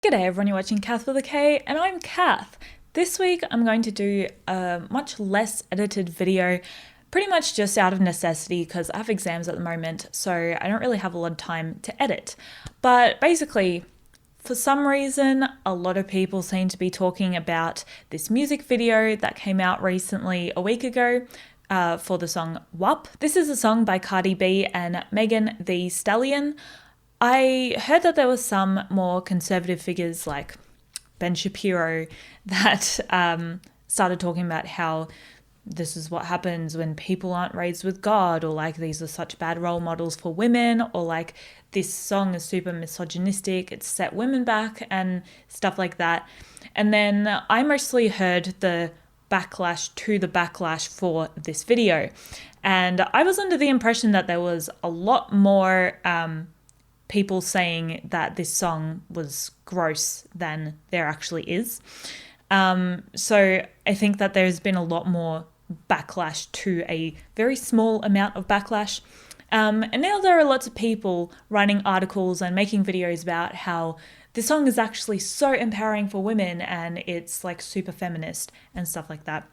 G'day everyone, you're watching Kath with a K, and I'm Kath. This week I'm going to do a much less edited video, pretty much just out of necessity because I have exams at the moment, so I don't really have a lot of time to edit. But basically, for some reason, a lot of people seem to be talking about this music video that came out recently a week ago for the song WAP. This is a song by Cardi B and Megan Thee Stallion. I heard that there were some more conservative figures like Ben Shapiro that started talking about how this is what happens when people aren't raised with God, or like these are such bad role models for women, or like this song is super misogynistic, it's set women back and stuff like that. And then I mostly heard the backlash for this video. And I was under the impression that there was a lot more people saying that this song was gross than there actually is. So I think that there's been a lot more backlash to a very small amount of backlash. And now there are lots of people writing articles and making videos about how this song is actually so empowering for women and it's like super feminist and stuff like that.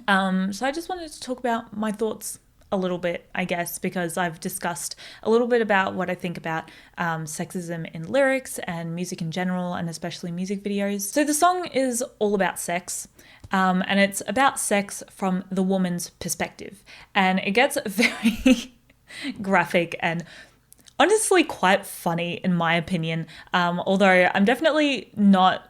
So I just wanted to talk about my thoughts a little bit, I guess, because I've discussed a little bit about what I think about sexism in lyrics and music in general, and especially music videos. So the song is all about sex, and it's about sex from the woman's perspective. And it gets very graphic and honestly quite funny in my opinion, although I'm definitely not...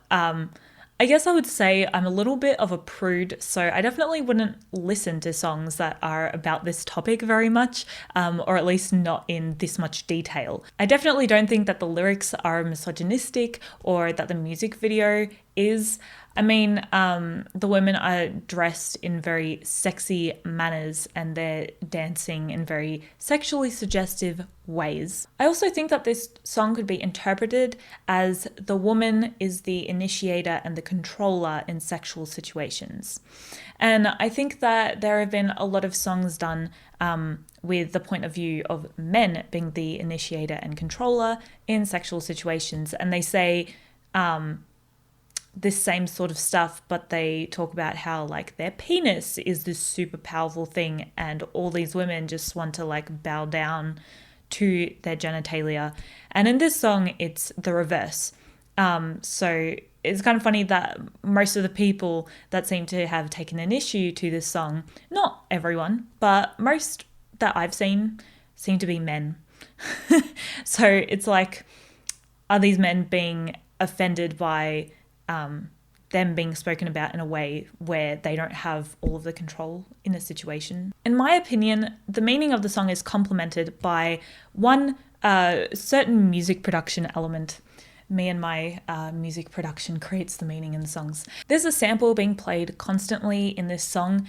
I guess I would say I'm a little bit of a prude, so I definitely wouldn't listen to songs that are about this topic very much, or at least not in this much detail. I definitely don't think that the lyrics are misogynistic or that the music video is. I mean, the women are dressed in very sexy manners and they're dancing in very sexually suggestive ways. I also think that this song could be interpreted as the woman is the initiator and the controller in sexual situations. And I think that there have been a lot of songs done with the point of view of men being the initiator and controller in sexual situations. And they say this same sort of stuff, but they talk about how like their penis is this super powerful thing and all these women just want to like bow down to their genitalia. And in this song, it's the reverse. So it's kind of funny that most of the people that seem to have taken an issue to this song, not everyone, but most that I've seen seem to be men. So it's like, are these men being offended by them being spoken about in a way where they don't have all of the control in a situation? In my opinion, the meaning of the song is complemented by one certain music production element. Me and my music production creates the meaning in the songs. There's a sample being played constantly in this song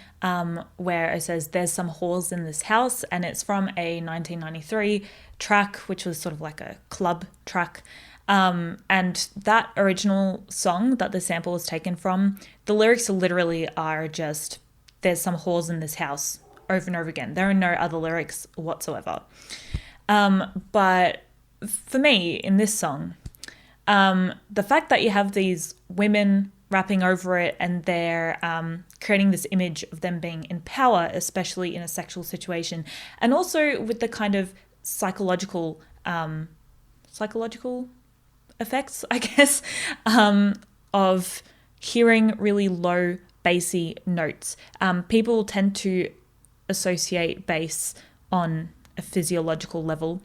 where it says, "There's some whores in this house," and it's from a 1993 track, which was sort of like a club track. And that original song that the sample was taken from, the lyrics literally are just, "There's some whores in this house," over and over again. There are no other lyrics whatsoever. But for me, in this song, the fact that you have these women rapping over it and they're creating this image of them being in power, especially in a sexual situation, and also with the kind of psychological effects, I guess, of hearing really low bassy notes. People tend to associate bass on a physiological level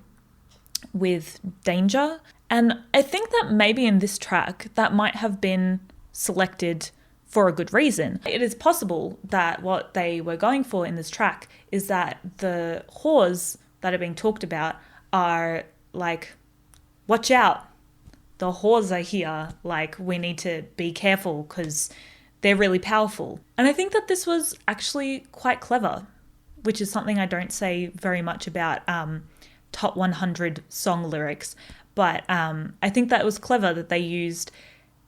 with danger. And I think that maybe in this track that might have been selected for a good reason. It is possible that what they were going for in this track is that the whores that are being talked about are like, watch out, the whores are here, like we need to be careful because they're really powerful. And I think that this was actually quite clever, which is something I don't say very much about top 100 song lyrics. But I think that it was clever that they used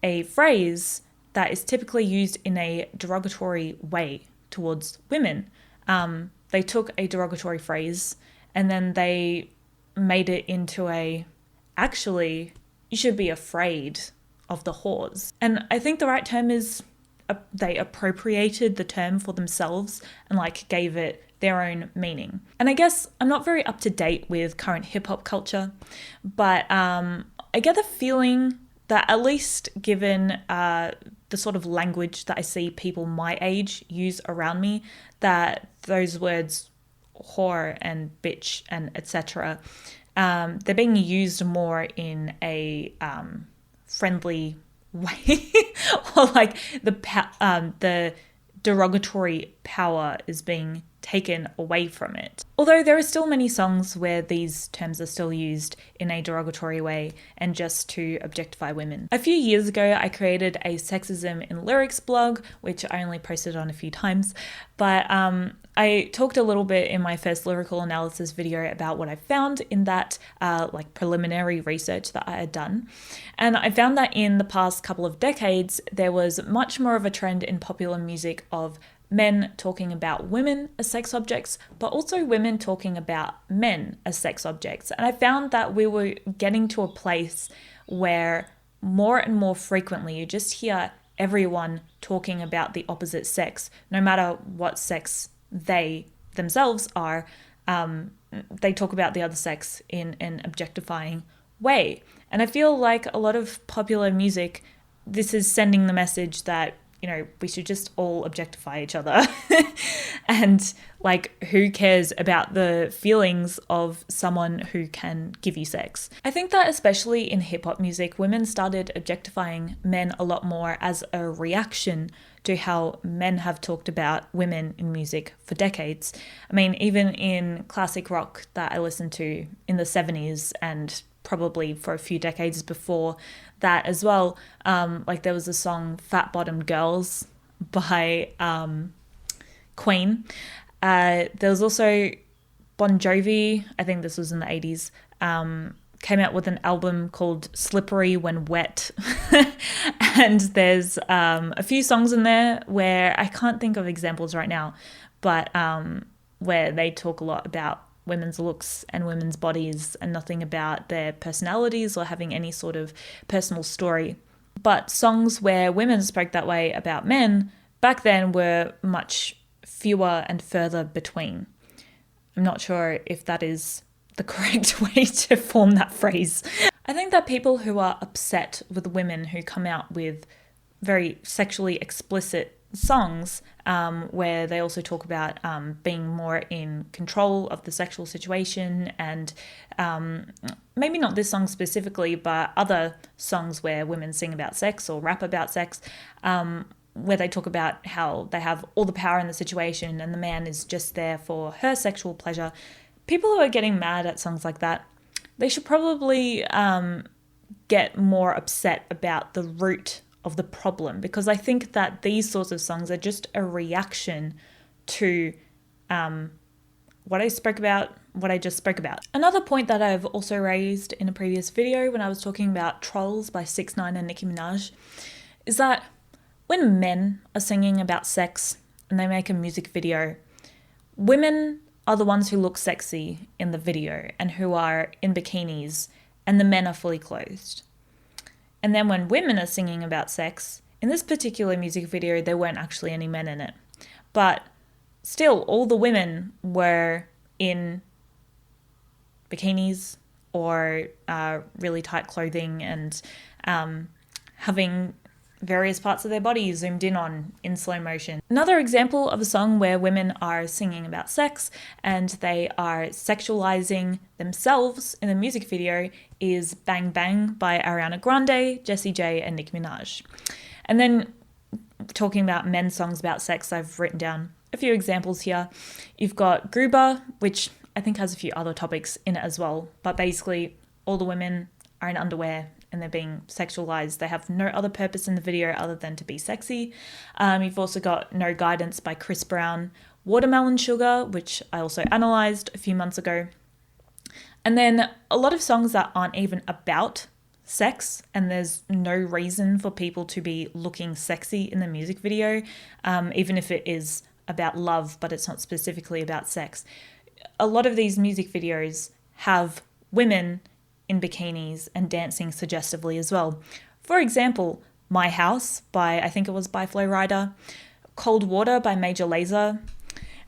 a phrase that is typically used in a derogatory way towards women. They took a derogatory phrase and then they made it into a, actually, you should be afraid of the whores. And I think the right term is they appropriated the term for themselves and like gave it their own meaning. And I guess I'm not very up to date with current hip hop culture, but I get the feeling that, at least given the sort of language that I see people my age use around me, that those words whore and bitch and etc., they're being used more in a friendly way, or like the derogatory power is being taken away from it. Although there are still many songs where these terms are still used in a derogatory way and just to objectify women. A few years ago, I created a sexism in lyrics blog, which I only posted on a few times, but I talked a little bit in my first lyrical analysis video about what I found in that like preliminary research that I had done. And I found that in the past couple of decades, there was much more of a trend in popular music of men talking about women as sex objects, but also women talking about men as sex objects. And I found that we were getting to a place where more and more frequently you just hear everyone talking about the opposite sex, no matter what sex they themselves are. They talk about the other sex in an objectifying way. And I feel like a lot of popular music, this is sending the message that, you know, we should just all objectify each other. And like, who cares about the feelings of someone who can give you sex? I think that especially in hip hop music, women started objectifying men a lot more as a reaction to how men have talked about women in music for decades. I mean, even in classic rock that I listened to in the 70s and probably for a few decades before that as well, like there was a song Fat Bottomed Girls by Queen. There was also Bon Jovi, I think this was in the 80s, came out with an album called Slippery When Wet. And there's a few songs in there where I can't think of examples right now, but where they talk a lot about women's looks and women's bodies and nothing about their personalities or having any sort of personal story. But songs where women spoke that way about men back then were much fewer and further between. I'm not sure if that is the correct way to form that phrase. I think that people who are upset with women who come out with very sexually explicit songs, where they also talk about being more in control of the sexual situation, and maybe not this song specifically, but other songs where women sing about sex or rap about sex, where they talk about how they have all the power in the situation and the man is just there for her sexual pleasure. People who are getting mad at songs like that, they should probably get more upset about the root of the problem, because I think that these sorts of songs are just a reaction to what I just spoke about. Another point that I've also raised in a previous video when I was talking about Trolls by 6ix9ine and Nicki Minaj is that when men are singing about sex and they make a music video, women are the ones who look sexy in the video and who are in bikinis, and the men are fully clothed. And then when women are singing about sex, in this particular music video, there weren't actually any men in it. But still, all the women were in bikinis or really tight clothing and having various parts of their body zoomed in on in slow motion. Another example of a song where women are singing about sex and they are sexualizing themselves in the music video is Bang Bang by Ariana Grande, Jessie J and Nicki Minaj. And then talking about men's songs about sex, I've written down a few examples here. You've got Gruber, which I think has a few other topics in it as well, but basically all the women are in underwear and they're being sexualized. They have no other purpose in the video other than to be sexy. You've also got No Guidance by Chris Brown, Watermelon Sugar, which I also analysed a few months ago. And then a lot of songs that aren't even about sex, and there's no reason for people to be looking sexy in the music video, even if it is about love, but it's not specifically about sex. A lot of these music videos have women in bikinis and dancing suggestively as well. For example, My House by, I think it was by Flo Rida, Cold Water by Major Lazer,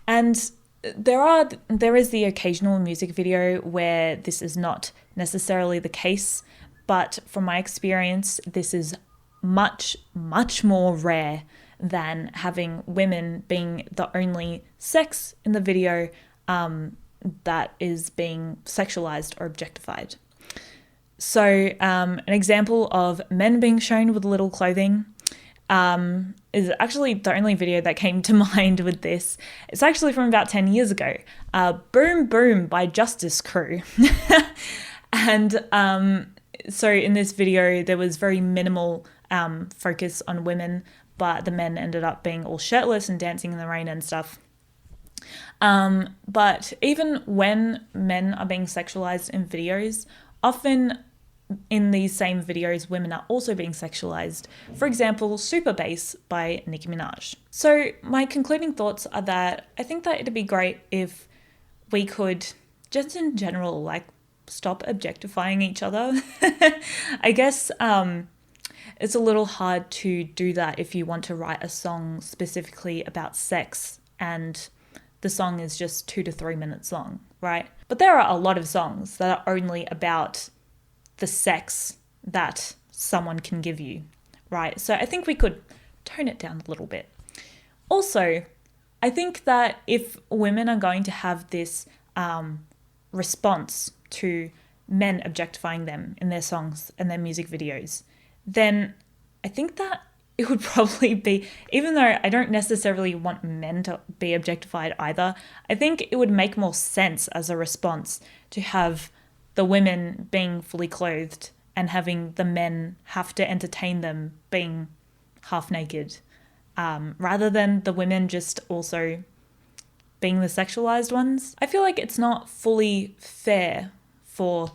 and there is the occasional music video where this is not necessarily the case, but from my experience, this is much, much more rare than having women being the only sex in the video that is being sexualized or objectified. So an example of men being shown with little clothing is actually the only video that came to mind with this. It's actually from about 10 years ago. Boom Boom by Justice Crew. And so in this video, there was very minimal focus on women, but the men ended up being all shirtless and dancing in the rain and stuff. But even when men are being sexualized in videos, often in these same videos, women are also being sexualized. For example, Super Bass by Nicki Minaj. So my concluding thoughts are that I think that it'd be great if we could, just in general, like, stop objectifying each other. I guess it's a little hard to do that if you want to write a song specifically about sex and the song is just 2 to 3 minutes long, right? But there are a lot of songs that are only about the sex that someone can give you, right? So I think we could tone it down a little bit. Also, I think that if women are going to have this response to men objectifying them in their songs and their music videos, then I think that it would probably be, even though I don't necessarily want men to be objectified either, I think it would make more sense as a response to have the women being fully clothed and having the men have to entertain them being half naked, rather than the women just also being the sexualized ones. I feel like it's not fully fair for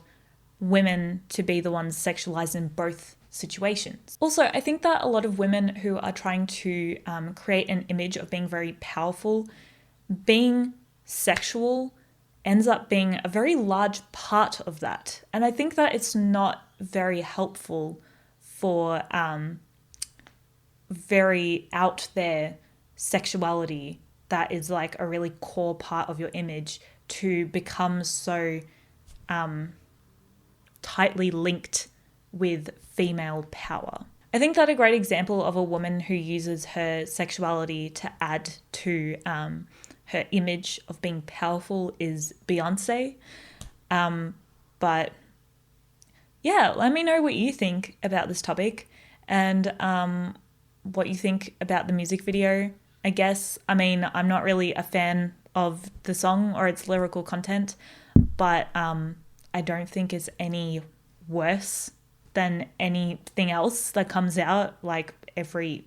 women to be the ones sexualized in both situations. Also, I think that a lot of women who are trying to create an image of being very powerful, being sexual ends up being a very large part of that. And I think that it's not very helpful for very out there sexuality that is like a really core part of your image to become so tightly linked with female power. I think that a great example of a woman who uses her sexuality to add to her image of being powerful is Beyonce. But yeah, let me know what you think about this topic and what you think about the music video. I guess, I mean, I'm not really a fan of the song or its lyrical content, but I don't think it's any worse than anything else that comes out like every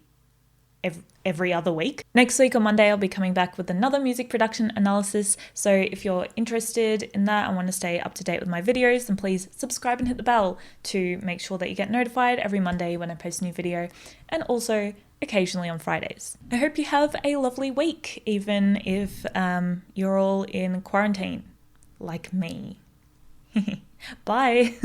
other week. Next week on Monday, I'll be coming back with another music production analysis. So if you're interested in that and want to stay up to date with my videos, then please subscribe and hit the bell to make sure that you get notified every Monday when I post a new video, and also occasionally on Fridays. I hope you have a lovely week, even if you're all in quarantine, like me. Bye.